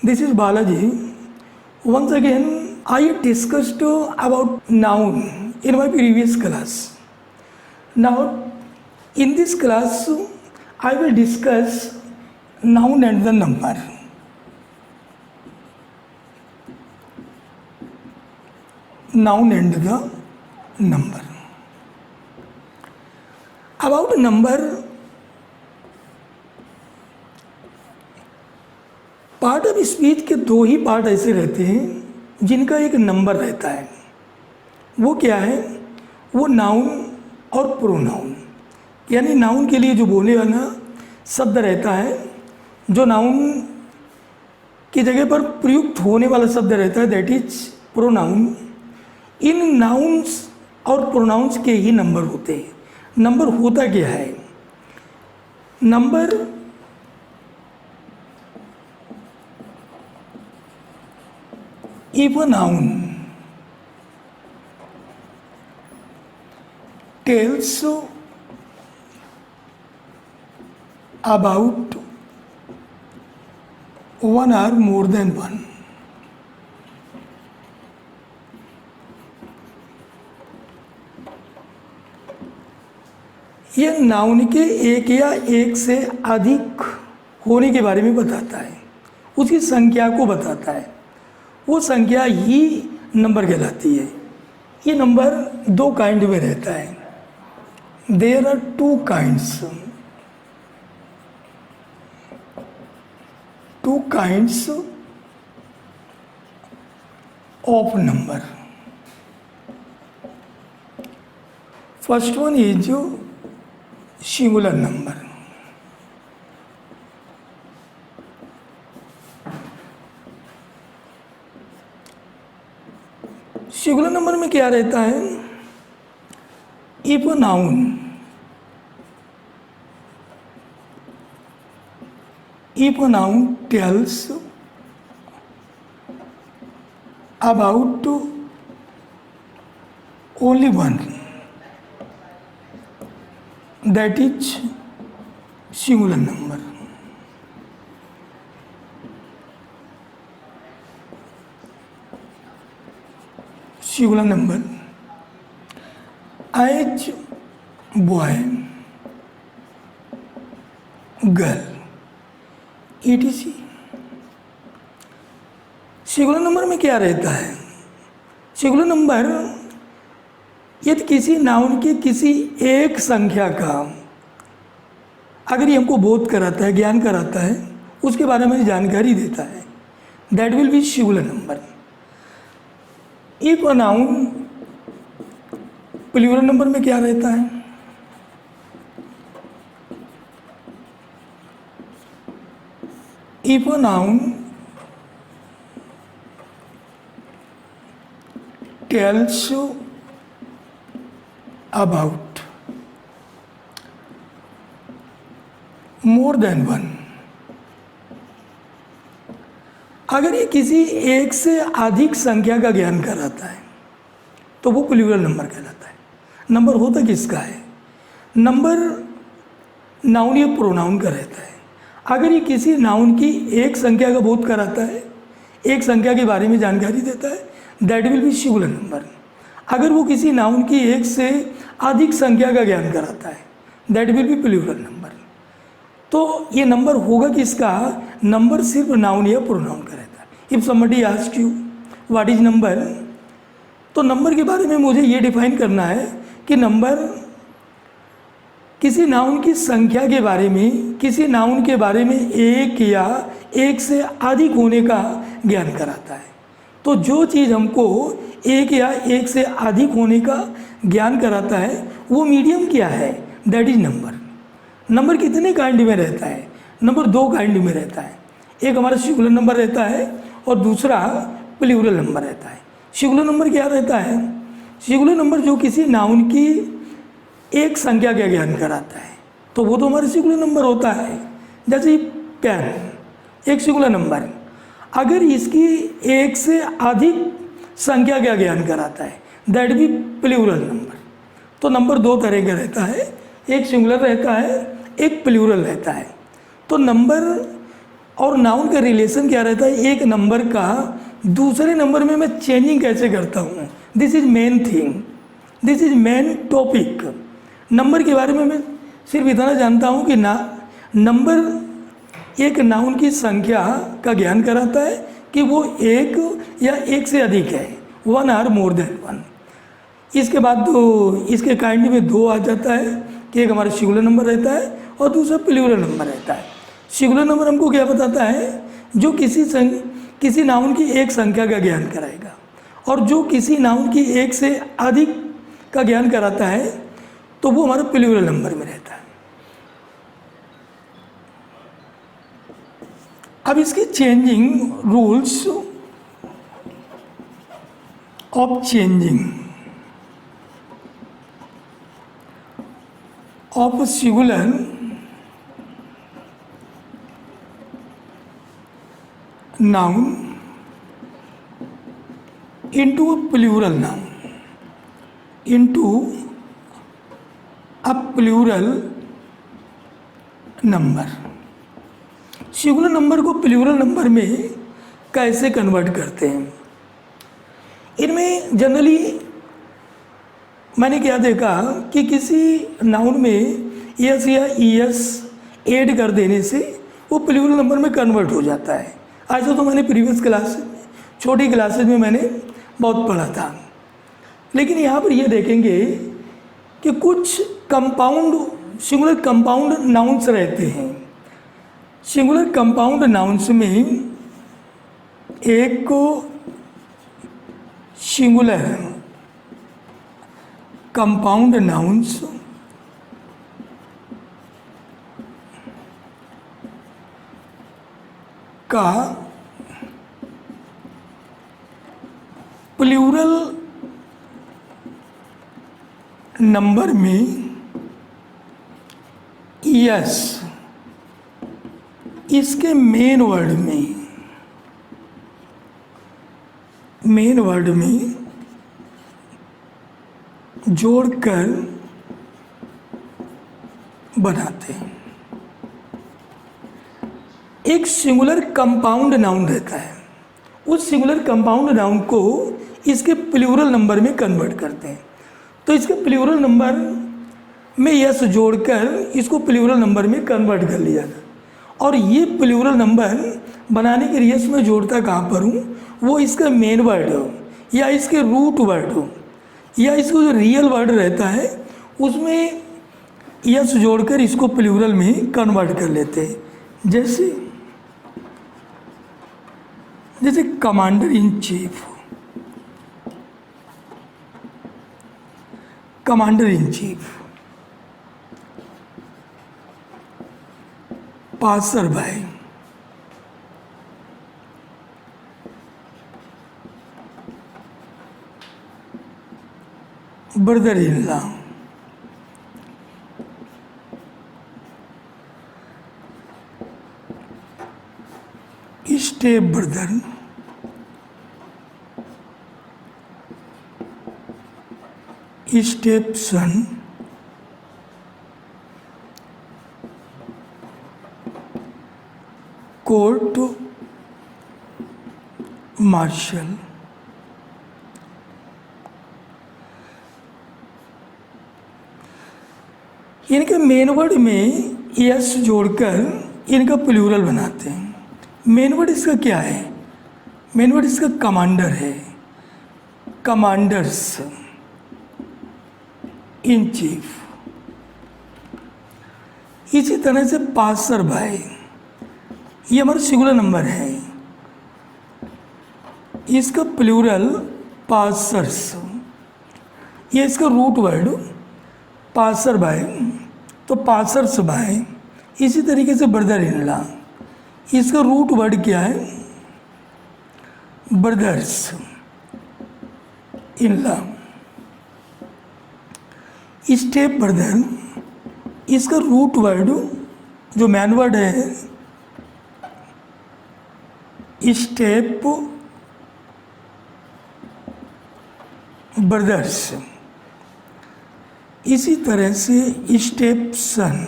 This is Balaji. Once again, I discussed about noun in my previous class. Now, in this class, I will discuss noun and the number. Noun and the number. About number, part of speech के दो ही part ऐसे रहते हैं जिनका एक number रहता है। वो क्या है? वो नाउन और प्रोनाउन, यानी नाउन के लिए जो बोलने वाला शब्द रहता है, जो नाउन की जगह पर प्रयुक्त होने वाला शब्द रहता है, that is pronoun. In nouns और प्रोनाउंस के ही नंबर होते हैं। नंबर होता क्या है? Number if a noun tells about one or more than one, यह नाउन के एक या एक से अधिक होने के बारे में बताता है, उसकी संख्या को बताता है। वो संख्या ही नंबर कहलाती है। ये नंबर दो काइंड में रहता है। There are two kinds of number. First one is singular number. Singular number में क्या रहता है? If a noun tells about only one, that is singular number. Singular number as boy, girl, etc। Singular number में क्या रहता है? Singular number यदि किसी नाउन की किसी एक संख्या का अगर ये हमको बोध कराता है, ज्ञान कराता है, उसके बारे में जानकारी देता है, that will be singular number. If a noun plural number में क्या रहता है? If a noun tells about more than one, अगर ये किसी एक से अधिक संख्या का ज्ञान कराता है तो वो प्लूरल नंबर कहलाता है। नंबर होता किसका है? नंबर नाउन या प्रोनाउन का रहता है। अगर ये किसी नाउन की एक संख्या का बोध कराता है, एक संख्या के बारे में जानकारी देता है, that will be singular number. अगर वो किसी नाउन की एक से अधिक संख्या का ज्ञान कराता है, that will be plural number. तो ये नंबर होगा किसका? नंबर सिर्फ नाउन या प्रोनाउन का रहता है। If somebody ask you what is number, तो नंबर के बारे में मुझे ये डिफाइन करना है कि नंबर किसी नाउन की संख्या के बारे में, किसी नाउन के बारे में एक या एक से अधिक होने का ज्ञान कराता है। तो जो चीज़ हमको एक या एक से अधिक होने का ज्ञान कराता है वो मीडियम क्या है? That is number. नंबर कितने काइंड में रहता है? नंबर दो काइंड में रहता है। एक हमारा सिंगुलर नंबर रहता है और दूसरा प्लूरल नंबर रहता है। सिंगुलर नंबर क्या रहता है? सिंगुलर नंबर जो किसी नाउन की एक संख्या का ज्ञान कराता है, तो वो तो हमारा सिंगुलर नंबर होता है। जैसे पेन एक सिंगुलर नंबर, अगर इसकी एक से अधिक संख्या का ज्ञान कराता है, दैट भी प्लूरल नंबर। तो नंबर दो तरह का रहता है, एक सिंगुलर रहता है, एक प्लूरल रहता है। तो नंबर और नाउन का रिलेशन क्या रहता है, एक नंबर का दूसरे नंबर में मैं चेंजिंग कैसे करता हूँ, this is main thing, this is main topic. Number के बारे में मैं सिर्फ इतना जानता हूँ कि नंबर एक नाउन की संख्या का ज्ञान कराता है कि वो एक या एक से अधिक है, one or more than one. इसके बाद इसके काइंड में दो आ जाता है कि एक हमारा सिंगुलर नंबर रहता है और दूसरा प्लूरल नंबर रहता है। सिंगुलर नंबर हमको क्या बताता है, जो किसी नाउन की एक संख्या का ज्ञान कराएगा, और जो किसी नाउन की एक से अधिक का ज्ञान कराता है तो वो हमारा प्लूरल नंबर में रहता है। अब इसकी changing rules of changing of singular noun into a plural noun, into a plural number। Singular number को प्लूरल नंबर में कैसे कन्वर्ट करते हैं, इनमें जनरली मैंने क्या देखा कि किसी नाउन में यस या ईएस ऐड कर देने से वो प्लूरल नंबर में कन्वर्ट हो जाता है। ऐसा तो मैंने प्रीवियस क्लास छोटी क्लासेज में मैंने बहुत पढ़ा था। लेकिन यहाँ पर ये देखेंगे कि कुछ कंपाउंड सिंगुलर कंपाउंड नाउन्स रहते हैं। सिंगुलर कंपाउंड नाउन्स में एक को सिंगुलर कंपाउंड नाउन्स का प्लूरल नंबर में यस इसके मेन वर्ड में जोड़कर बनाते हैं। एक सिंगुलर कंपाउंड नाउन रहता है, उस सिंगुलर कंपाउंड नाउन को इसके प्लूरल नंबर में कन्वर्ट करते हैं। तो इसके प्लूरल नंबर में यस जोड़कर इसको प्लूरल नंबर में कन्वर्ट कर लिया था। और ये प्लूरल नंबर बनाने के लिए मैं जोड़ता कहाँ पर हूँ, वो इसका मेन वर्ड हो या इसके रूट वर्ड हो या इसको जो रियल वर्ड रहता है उसमें यस जोड़कर इसको प्लूरल में कन्वर्ट कर लेते हैं। जैसे commander in chief, commander in chief, passer by, brother in law, step brother, step son, court martial, इनके मेन वर्ड में यस जोड़कर इनका प्लूरल बनाते हैं। मेन वर्ड इसका क्या है, मेन वर्ड इसका कमांडर है, कमांडर्स इन चीफ। इसी तरह से पासर बाय, ये हमारा सिंगुलर नंबर है, इसका प्लूरल पासर्स, ये इसका रूट वर्ड पासर बाय, तो पासर्स बाय। इसी तरीके से ब्रदर इन लॉ, इसका रूट वर्ड क्या है, brothers in law. Step brother, इसका रूट वर्ड जो मैन वर्ड है स्टेप ब्रदर्स। इसी तरह से step son,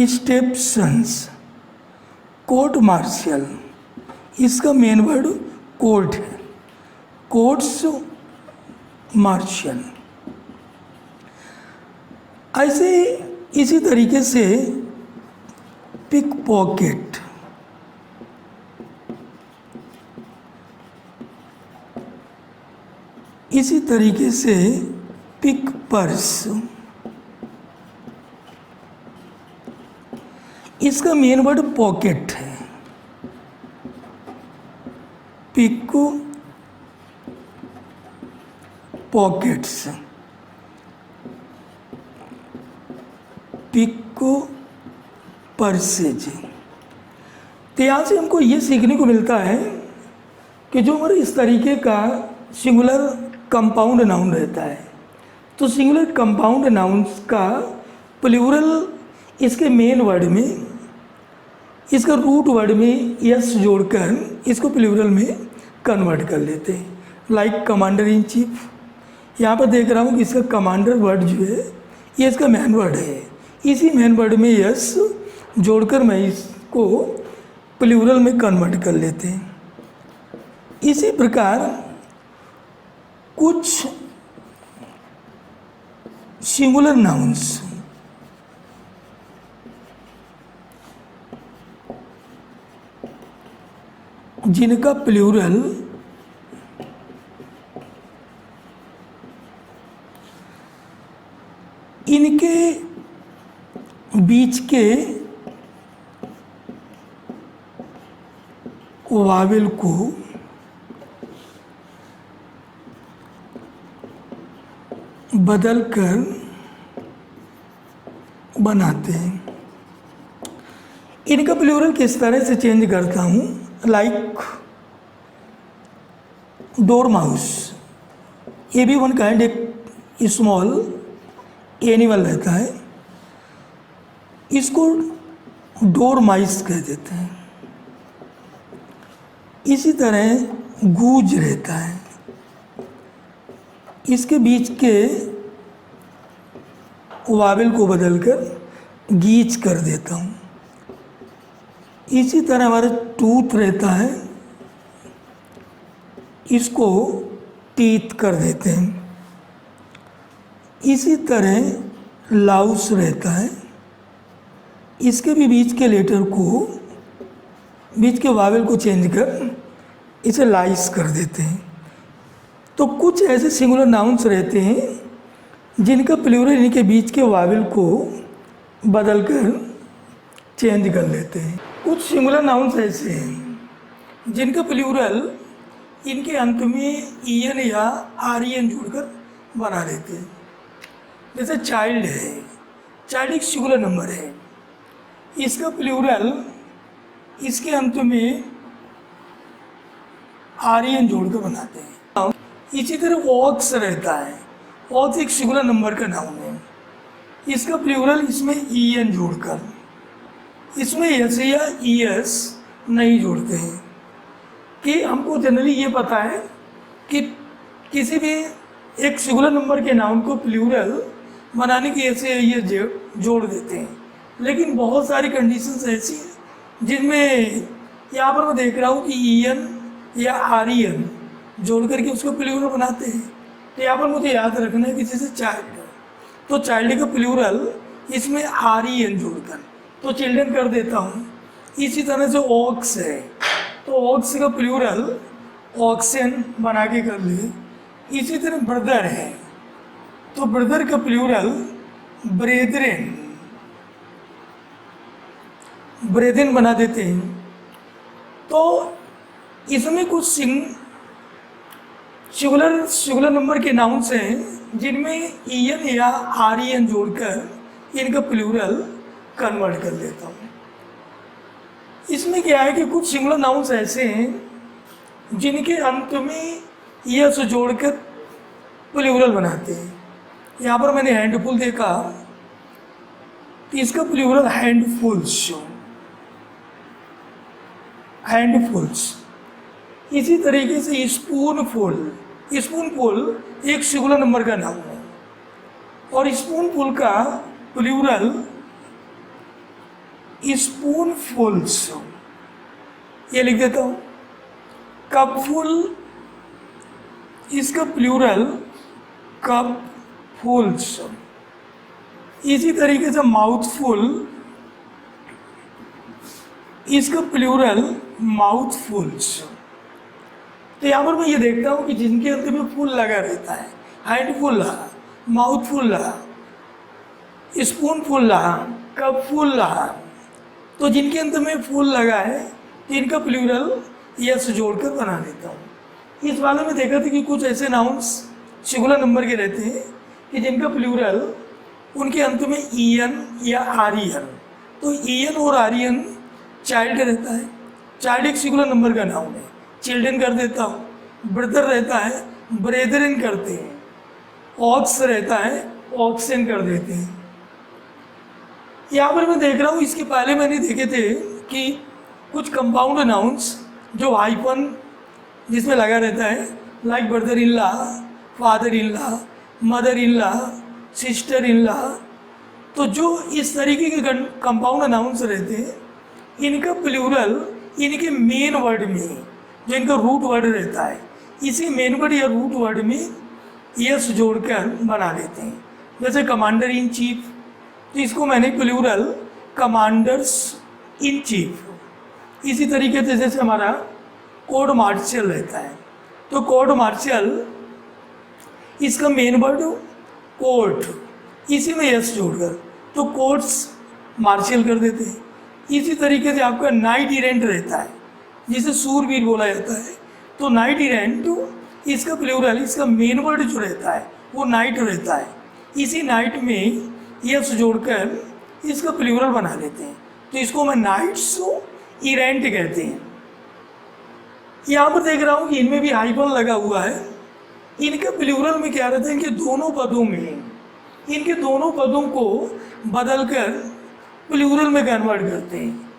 step sons, court martial, इसका मेन वर्ड कोर्ट है, कोर्ट्स मार्शल। ऐसे इसी तरीके से पिक पॉकेट, इसी तरीके से पिक पर्स, इसका मेन वर्ड पॉकेट है, पिक पॉकेट्स, पिक पर्सेज। तो यहाँ से हमको ये सीखने को मिलता है कि जो हमारे इस तरीके का सिंगुलर कंपाउंड नाउन रहता है, तो सिंगुलर कंपाउंड नाउन्स का प्लूरल इसके मेन वर्ड में, इसका रूट वर्ड में यस जोड़कर इसको प्लूरल में कन्वर्ट कर लेते हैं। लाइक कमांडर इन चीफ, यहाँ पर देख रहा हूँ कि इसका कमांडर वर्ड जो है ये इसका मेन वर्ड है, इसी मेन वर्ड में यस जोड़कर मैं इसको प्लूरल में कन्वर्ट कर लेते हैं। इसी प्रकार कुछ सिंगुलर नाउन्स जिनका प्लूरल इनके बीच के वावेल को बदलकर बनाते हैं। इनका प्लूरल किस तरह से चेंज करता हूँ, लाइक डोरमाउस, ये भी वन काइंड एक स्मॉल एनिमल रहता है, इसको डोरमाइस कह देते हैं। इसी तरह गूज रहता है, इसके बीच के वावेल को बदलकर गीच कर देता हूँ। इसी तरह हमारा टूथ रहता है, इसको टीथ कर देते हैं। इसी तरह लाउस रहता है, इसके भी बीच के लेटर को, बीच के वावेल को चेंज कर इसे लाइस कर देते हैं। तो कुछ ऐसे सिंगुलर नाउन्स रहते हैं जिनका प्लूरल इनके बीच के वावेल को बदलकर चेंज कर लेते हैं। कुछ सिंगुलर नाउन्स ऐसे हैं जिनका प्लूरल इनके अंत में ईएन या आरईएन जोड़कर बना लेते हैं। जैसे चाइल्ड है, चाइल्ड एक सिंगुलर नंबर है, इसका प्लूरल इसके अंत में आरईएन जोड़कर बनाते हैं। इसी तरह वॉक्स रहता है, वॉक्स एक सिंगुलर नंबर का नाउन है, इसका प्लूरल इसमें ईएन जोड़कर, इसमें एस या ईएस नहीं जोड़ते हैं। कि हमको जनरली ये पता है कि किसी भी एक सिंगुलर नंबर के नाउन को प्लूरल बनाने की ऐसे ये जोड़ देते हैं, लेकिन बहुत सारी कंडीशंस ऐसी हैं जिनमें यहाँ पर मैं देख रहा हूँ कि ईएन या आरईएन जोड़ करके उसको प्लूरल बनाते हैं। तो यहाँ पर मुझे याद रखना है कि जैसे चाइल्ड, तो चाइल्ड का प्लूरल इसमें आरईएन जोड़कर तो चिल्ड्रन कर देता हूँ। इसी तरह से ऑक्स है, तो ऑक्स का प्लूरल ऑक्सन बना के कर लिए। इसी तरह ब्रदर है, तो ब्रदर का प्लूरल ब्रेदरेन, ब्रेदन बना देते हैं। तो इसमें कुछ सिंगुलर नंबर के नाउन्स हैं जिनमें ईएन या आरईएन जोड़कर इनका प्लूरल कन्वर्ट कर लेता हूँ। इसमें क्या है कि कुछ सिंगुलर नाउन्स ऐसे हैं जिनके अंत में यस जोड़कर प्लूरल बनाते हैं। यहाँ पर मैंने हैंडफुल देखा, इसका प्लूरल हैंडफुल्स, हैंडफुल्स। इसी तरीके से स्पूनफुल, स्पूनफुल एक सिंगुलर नंबर का नाम है और स्पूनफुल का प्लूरल स्पूनफुल्स, ये लिख देता हूँ। कपफुल, इसका प्लूरल कपफुल्स। इसी तरीके से माउथफुल, इसका प्लूरल माउथफुल्स। तो यहाँ पर मैं ये देखता हूँ कि जिनके अंत में फुल लगा रहता है, हैंडफुल रहा, माउथफुल रहा, स्पूनफुल रहा, कपफुल रहा, तो जिनके अंत में फुल लगा है तो इनका प्लूरल यस जोड़कर बना देता हूँ। इस वाले में देखा था कि कुछ ऐसे नाउन्स सिंगुलर नंबर के रहते हैं कि जिनका प्लूरल उनके अंत में ईएन या आरियन, तो ईएन और आरियन चाइल्ड रहता है। चाइल्ड एक सिंगुलर नंबर का नाउन है, चिल्ड्रन कर देता हूँ। ब्रदर रहता है, ब्रेदरन करते हैं। ऑक्स रहता है, ऑक्सन कर देते हैं। यहाँ पर मैं देख रहा हूँ, इसके पहले मैंने देखे थे कि कुछ कंपाउंड नाउन्स जो हाइफन जिसमें लगा रहता है, like brother in law, father in law, mother in law, sister in law. तो जो इस तरीके के कंपाउंड नाउन्स रहते हैं, इनका प्लूरल इनके मेन वर्ड में, जो इनका रूट वर्ड रहता है, इसी मेन वर्ड या रूट वर्ड में यस जोड़कर बना देते हैं। जैसे कमांडर इन चीफ, तो इसको मैंने प्लूरल कमांडर्स इन चीफ। इसी तरीके से जैसे हमारा कोर्ट मार्शल रहता है, तो कोर्ट मार्शल इसका मेन वर्ड कोर्ट, इसी में यस जोड़कर तो कोर्ट्स मार्शल कर देते हैं। इसी तरीके से आपका नाइट इरेंट रहता है, जिसे सूरवीर बोला जाता है, तो नाइट इरेंट इसका प्लूरल, इसका मेन वर्ड जो रहता है वो नाइट रहता है। इसी नाइट में यस जोड़कर इसका प्लूरल बना देते हैं, तो इसको मैं नाइट्स इरेंट कहते हैं। यहाँ पर देख रहा हूँ कि इनमें भी हाइफन लगा हुआ है। इनके प्लूरल में क्या रहता है, इनके दोनों पदों में, इनके दोनों पदों को बदलकर प्लूरल में कन्वर्ट करते हैं।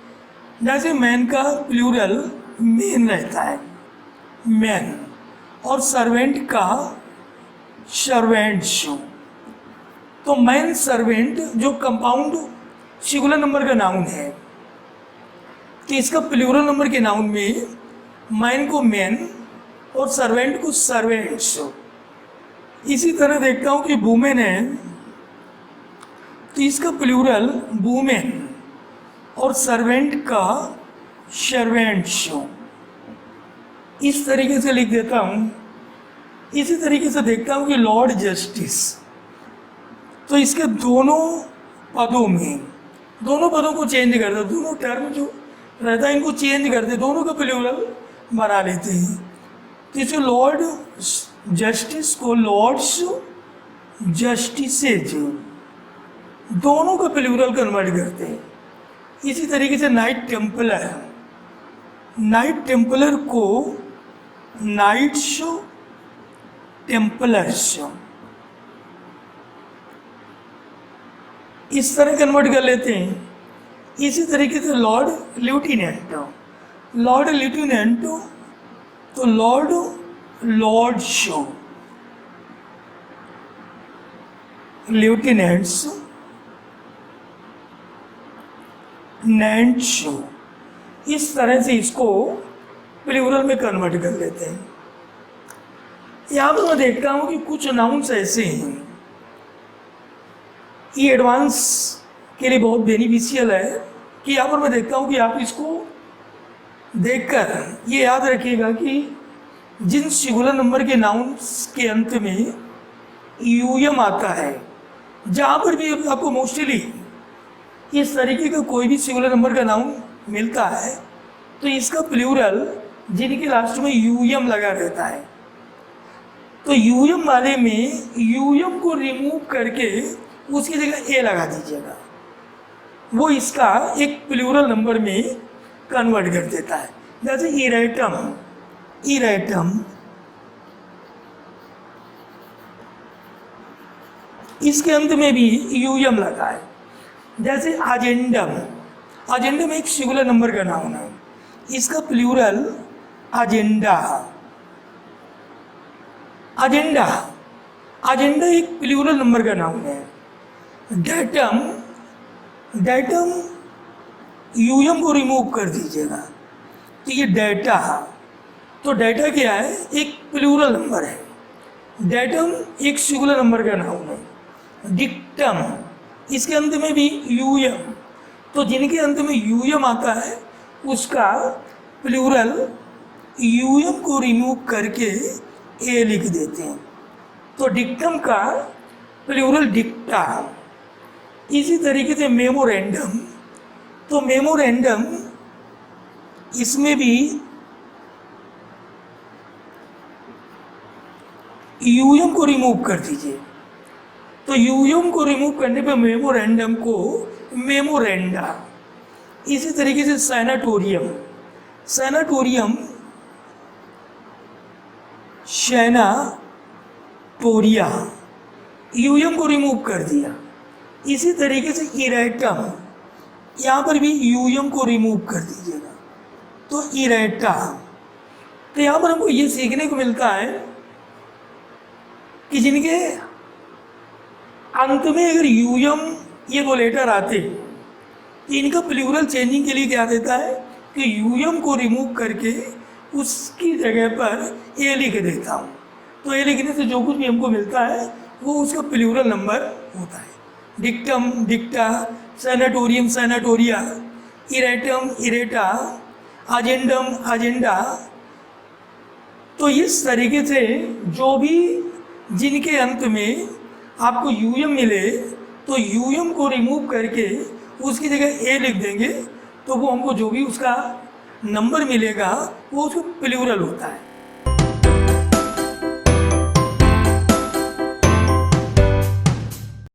जैसे मैन का प्लूरल मेन रहता है, मैन, और सर्वेंट का सर्वेंट्स। तो मैन सर्वेंट जो कंपाउंड सिंगुलर नंबर का नाउन है, तो इसका प्लूरल नंबर के नाउन में मैन को मैन और सर्वेंट को सर्वेंट्स। इसी तरह देखता हूँ कि वुमेन है, तो इसका प्लूरल वुमेन और सर्वेंट का सर्वेंट्स। इस तरीके से लिख देता हूँ। इसी तरीके से देखता हूँ कि लॉर्ड जस्टिस, तो इसके दोनों पदों को चेंज कर दो, दोनों टर्म जो रहता है इनको चेंज करते, दोनों का प्लूरल बना लेते हैं। तो इसे लॉर्ड जस्टिस को लॉर्ड्स जस्टिसेज, दोनों का प्लूरल कन्वर्ट करते हैं। इसी तरीके से नाइट टेम्पलर को नाइट्स टेम्पलर्स, इस तरह कन्वर्ट कर लेते हैं। इसी तरीके से लॉर्ड लेफ्टिनेंट, तो लॉर्ड्स लेफ्टिनेंट्स नेंट्स, इस तरह से इसको प्लूरल में कन्वर्ट कर लेते हैं। यहाँ पर मैं देखता हूँ कि कुछ नाउन्स ऐसे हैं, ये एडवांस के लिए बहुत बेनिफिशियल है कि यहाँ पर मैं देखता हूँ कि आप इसको देखकर ये याद रखिएगा कि जिन सिंगुलर नंबर के नाउन्स के अंत में यूएम आता है, जहाँ पर भी आपको मोस्टली इस तरीके का कोई भी सिंगुलर नंबर का नाउन मिलता है, तो इसका प्लूरल जिनके लास्ट में यूएम लगा रहता है, तो यूएम वाले में यूएम को रिमूव करके उसकी जगह ए लगा दीजिएगा, वो इसका एक प्लूरल नंबर में कन्वर्ट कर देता है। जैसे इरेटम, इसके अंत में भी यूएम लगा है। जैसे अजेंडम एक सिंगुलर नंबर का नाउन है, इसका प्लूरल अजेंडा एक प्लूरल नंबर का नाउन है। डेटम यूएम को रिमूव कर दीजिएगा, तो ये डेटा, तो डेटा क्या है, एक प्लूरल नंबर है। डेटम एक सिंगुलर नंबर का नाउन है। डिक्टम, इसके अंत में भी यूएम, तो जिनके अंत में यूएम आता है उसका प्लूरल यूएम को रिमूव करके ए लिख देते हैं, तो डिक्टम का प्लूरल डिक्टा। इसी तरीके से मेमोरेंडम, तो मेमोरेंडम इसमें भी यूएम को रिमूव कर दीजिए, तो यूएम को रिमूव करने पे मेमोरेंडम को मेमोरेंडा। इसी तरीके से सैनाटोरियम, सैनाटोरियम शैनाटोरिया, यूएम को रिमूव कर दिया। इसी तरीके से इरेटम, यहाँ पर भी यूएम को रिमूव कर दीजिएगा, तो इरेटा। तो यहाँ पर हमको ये सीखने को मिलता है कि जिनके अंत में अगर यूएम ये दो लेटर आते तो इनका प्लूरल चेंजिंग के लिए क्या देता है कि यूएम को रिमूव करके उसकी जगह पर ए लिख देता हूँ, तो ए लिखने से जो कुछ भी हमको मिलता है वो उसका प्लूरल नंबर होता है। Dictum dicta, sanatorium sanatoria, erratum errata, agendum agenda. तो इस तरीके से जो भी जिनके अंत में आपको यूएम मिले तो यूएम को रिमूव करके उसकी जगह ए लिख देंगे, तो वो हमको जो भी उसका नंबर मिलेगा वो उसका प्लूरल होता है।